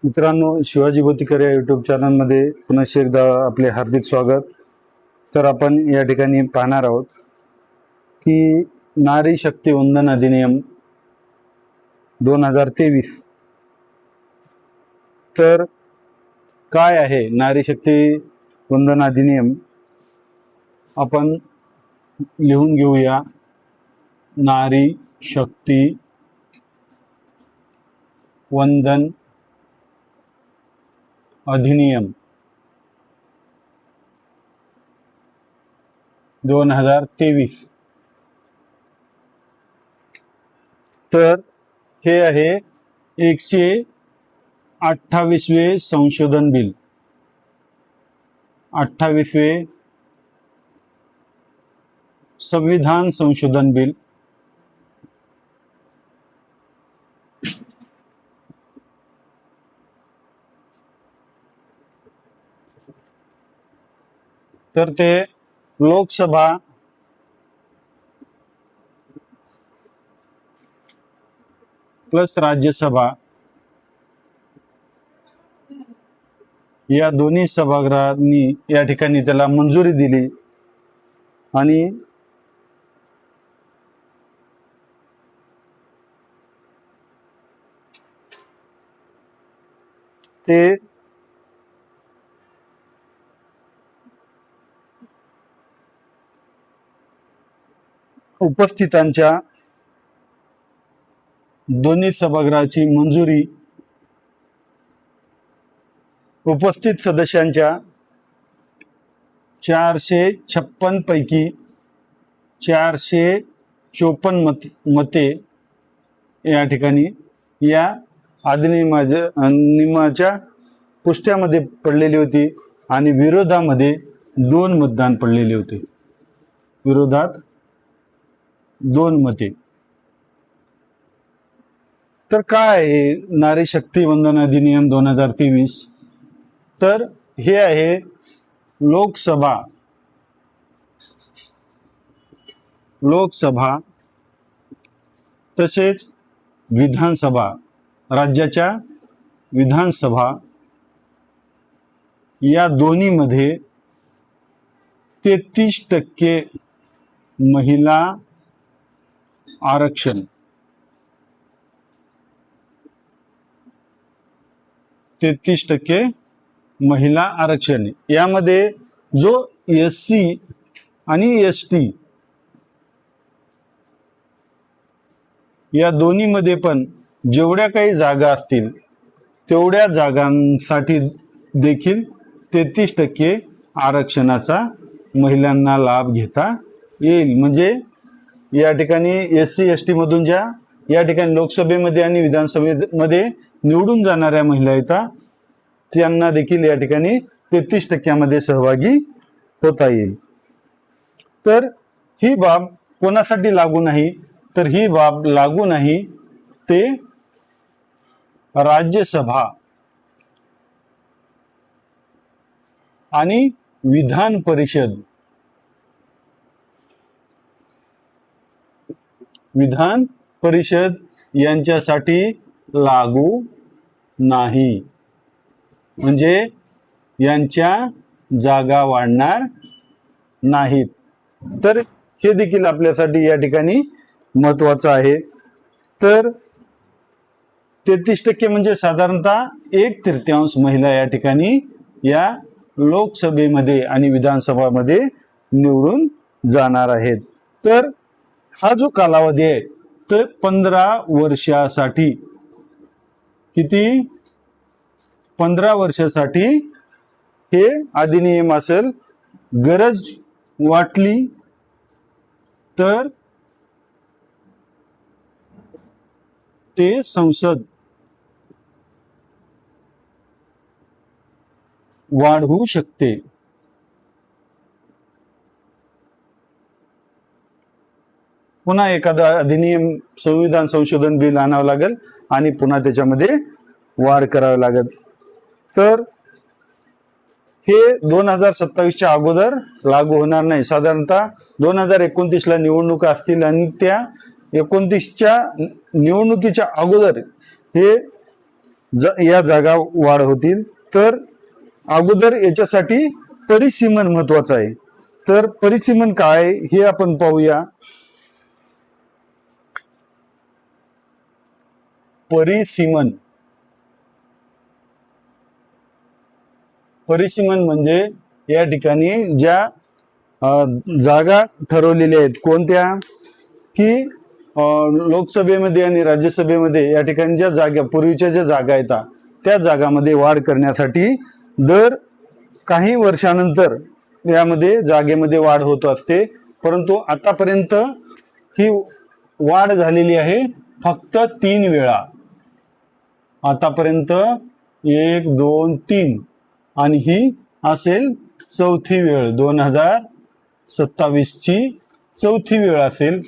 मित्रांनो, शिवाजी भोतीकर या यूट्यूब चॅनलमध्ये पुन्हा एकदा आपले हार्दिक स्वागत. तर आपण या ठिकाणी पाहणार आहोत की नारी शक्ती वंदन अधिनियम 2023. तर काय आहे नारी शक्ती वंदन अधिनियम, आपण लिहून घेऊया. नारी शक्ती वंदन अधिनियम 2023. तर हे आहे 128वे संशोधन बिल, 28वे संविधान संशोधन बिल. तर ते लोकसभा प्लस राज्यसभा या दोन्ही सभागृहांनी या ठिकाणी त्याला मंजुरी दिली आणि ते उपस्थितांच्या दोन्ही सभागृहाची मंजुरी उपस्थित सदस्यांच्या 456 पैकी 454 मते या ठिकाणी या अधिनियमाच्या पुष्ट्यामध्ये पडलेली होती आणि विरोधामध्ये 2 मतदान पडलेले होते. विरोधात 2 मते. तर काय आहे नारी शक्ती वंदन अधिनियम 2023? तर हे आहे लोकसभा तसेच विधानसभा, राज्याच्या विधानसभा या दोन्हीमध्ये 33% महिला आरक्षण, 33% महिला आरक्षण. यामध्ये जो SC आणि ST या दोन्हीमध्ये पण जेवढ्या काही जागा असतील तेवढ्या जागांसाठी देखील 33% आरक्षणाचा महिलांना लाभ घेता येईल. म्हणजे या ठिकाणी SC ST मधून ज्या या ठिकाणी लोकसभेमध्ये आणि विधानसभेमध्ये निवडून जाणाऱ्या महिला येतात त्यांना देखील या ठिकाणी 33% सहभागी होता येईल. तर ही बाब कोणासाठी लागू नाही? तर ही बाब लागू नाही ते राज्यसभा आणि विधान परिषद यांच्यासाठी लागू नाही. म्हणजे यांच्या जागा वाढणार नाहीत. तर हे देखील आपल्यासाठी या ठिकाणी महत्वाचं आहे. तर 33% म्हणजे साधारणतः 1/3 महिला या ठिकाणी या लोकसभेमध्ये आणि विधानसभामध्ये निवडून जाणार आहेत. तर हा जो कालावधी आहे तर 15 वर्षासाठी, किती? 15 वर्षासाठी हे अधिनियम असेल. गरज वाटली तर ते संसद वाढवू शकते. पुन्हा एखादा अधिनियम संविधान संशोधन बिल आणावं लागेल आणि पुन्हा त्याच्यामध्ये वाढ करावी लागेल. तर हे 2027च्या अगोदर लागू होणार नाही. साधारणतः 2029ला निवडणुका असतील आणि त्या 29च्या निवडणुकीच्या अगोदर हे या जागा वाढ होतील. तर अगोदर याच्यासाठी परिसीमन महत्वाचं आहे. तर परिसीमन काय हे आपण पाहूया. परिसीमन म्हणजे या ठिकाणी ज्या जागा ठरवलेल्या आहेत कोणत्या, की लोकसभेमध्ये आणि राज्यसभेमध्ये या ठिकाणी ज्या जागा पूर्वीच्या ज्या जागा आहेत त्या जागामध्ये वाढ करण्यासाठी दर काही वर्षानंतर यामध्ये जागेमध्ये वाढ होत असते. परंतु आतापर्यंत ही वाढ झालेली आहे फक्त 3 वेळा. आतापर्यंत 1, 2, 3 आणि ही असेल चौथी वेळ, 2027 ची चौथी वेळ असेल.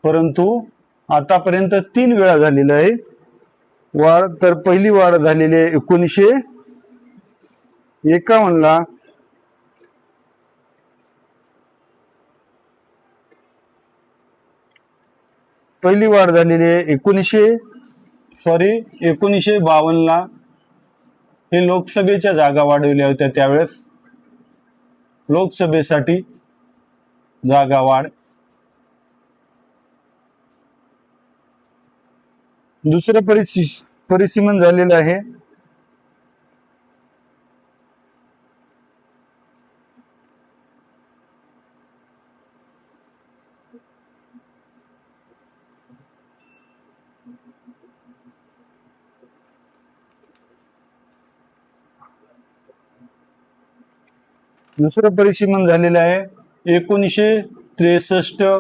परंतु आतापर्यंत 3 वेळा झालेला आहे वाढ. तर पहिली वाढ झालेली आहे 1951 ला. पहिली वाढ झालेली आहे 1952 ला. हे लोकसभेच्या जागा वाढवल्या होत्या त्यावेळेस, लोकसभेसाठी जागा वाढ. दुसरं परिसीमन झालेलं आहे दुसरं परिसीमन झालेलं आहे 1963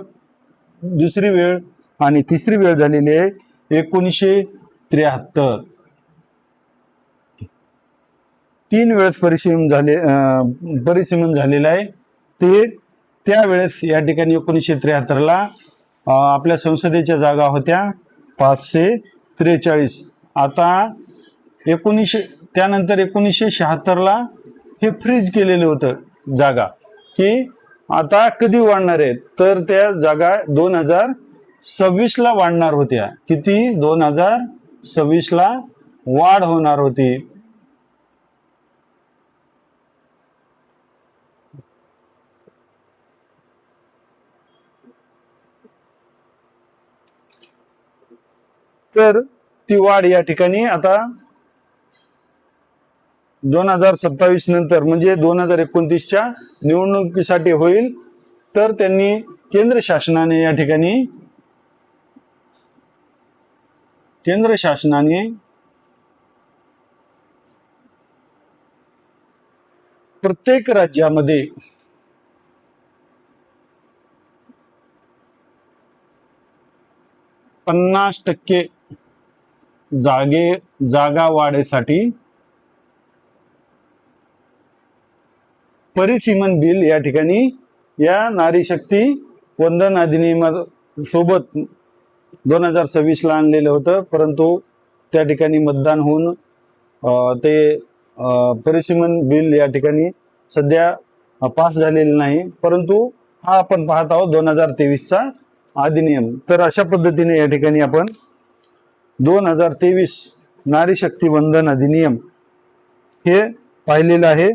दुसरी वेळ, आणि तिसरी वेळ झालेली आहे 1973. 3 वेळेस परिसीमन झालेलं आहे. ते त्यावेळेस या ठिकाणी 1973 ला आपल्या संसदेच्या जागा होत्या 543. आता त्यानंतर 1976 ला हे फ्रीज केलेलं होतं जागा, की आता कधी वाढणार आहेत. तर त्या जागा 2026 ला वाढणार होत्या. किती? 2026 ला वाढ होणार होती. तर ती वाढ या ठिकाणी आता 2027 नंतर म्हणजे 2029च्या निवडणुकीसाठी होईल. तर त्यांनी केंद्र शासनाने प्रत्येक राज्यामध्ये %50 जागा वाढीसाठी परिसीमन बिल या ठिकाणी या नारी शक्ती वंदन अधिनियमासोबत 2026 ला आणलेलं होतं. परंतु त्या ठिकाणी मतदान होऊन ते परिसीमन बिल या ठिकाणी सध्या पास झालेलं नाही. परंतु हा आपण पाहत आहोत 2023 चा अधिनियम. तर अशा पद्धतीने या ठिकाणी आपण 2023 नारी शक्ती वंदन अधिनियम हे पाहिलेलं आहे.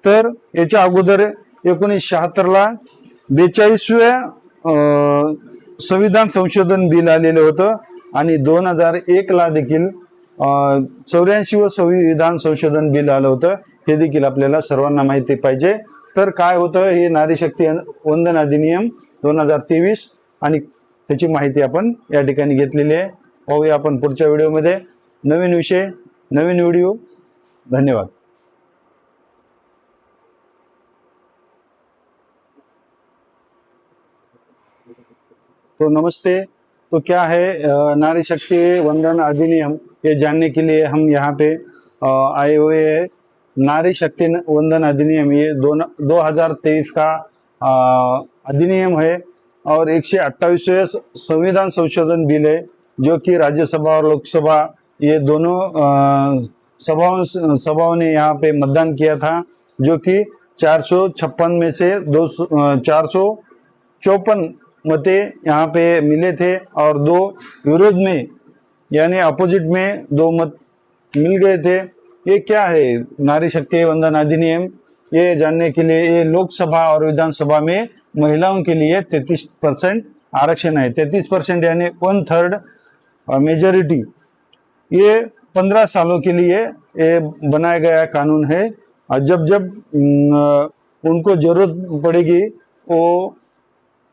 तर याच्या अगोदर 1976 ला 42व्या संविधान संशोधन बिल आलेलं होतं, आणि 2001 ला देखील 84वं संविधान संशोधन बिल आलं होतं. हे देखील आपल्याला सर्वांना माहिती पाहिजे. तर काय होतं हे नारी शक्ती वंदन अधिनियम 2023, आणि त्याची माहिती आपण या ठिकाणी घेतलेली आहे. पाहूया आपण पुढच्या व्हिडिओमध्ये. नवीन विषय, नवीन व्हिडिओ. धन्यवाद. तो नमस्ते. तो क्या है नारी शक्ति वंदन अधिनियम, ये जानने के लिए हम यहाँ पे आए हुए हैं. नारी शक्ति वंदन अधिनियम ये 2023 का अधिनियम है, और 128वें संविधान संशोधन बिल है, जो कि राज्यसभा और लोकसभा ये दोनों सभाओं ने यहाँ पे मतदान किया था, जो कि 456 में से 454 मते यहाँ पे मिले थे, और 2 विरोध में यानी अपोजिट में 2 मत मिल गए थे। ये क्या है नारी शक्ति वंदन अधिनियम, ये जानने के लिए ये लोकसभा और विधानसभा में महिलाओं के लिए 33% आरक्षण है। 33% यानी 1/3 मेजोरिटी। ये 15 सालों के लिए ये बनाया गया कानून है। और जब जब उनको जरूरत पड़ेगी वो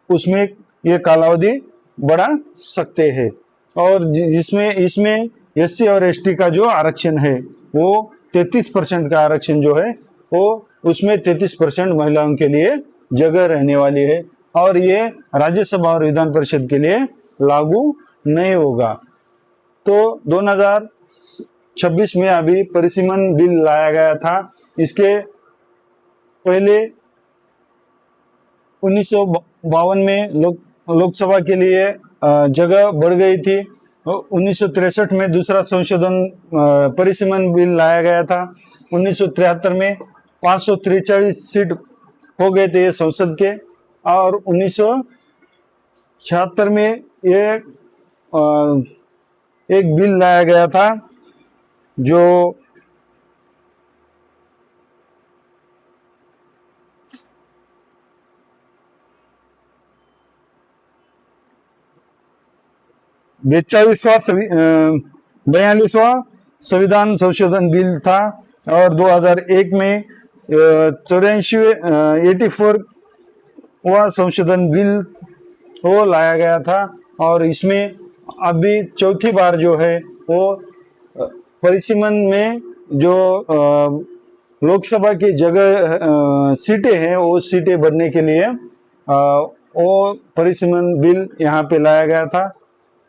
उसमें ये कालावधि बढ़ा सकते हैं। और जिसमें इसमें एससी और एसटी का जो आरक्षण है वो 33% का आरक्षण जो है वो उसमें 33% महिलाओं के लिए जगह रहने वाली है। और ये राज्यसभा और विधान परिषद के लिए लागू नहीं होगा। तो 2026 में अभी परिसीमन बिल लाया गया था। इसके पहले 1952 में लोकसभा के लिए जगह बढ़ गई थी। 1963 में दूसरा संशोधन परिसीमन बिल लाया गया था। 1973 में 543 सीट हो गए थे संसद के। और 1976 में ये एक बिल लाया गया था जो बयालीसवां संविधान संशोधन बिल था। और 2001 में 84वां संशोधन बिल वो लाया गया था। और इसमें अभी चौथी बार जो है वो परिसीमन में जो लोकसभा की जगह सीटें हैं वो सीटें भरने के लिए वो परिसीमन बिल यहाँ पे लाया गया था।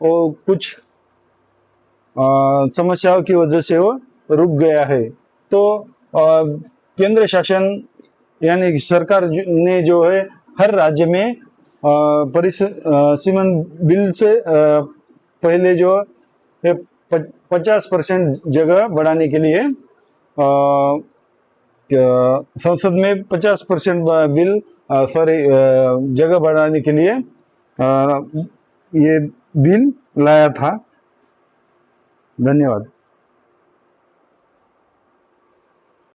वो कुछ समस्याओं की वजह से वो रुक गया है। तो केंद्र शासन यानी सरकार ने जो है हर राज्य में परिसीमन बिल से पहले जो 50% जगह बढ़ाने के लिए संसद में 50% बिल जगह बढ़ाने के लिए ये बिल लाया था। धन्यवाद।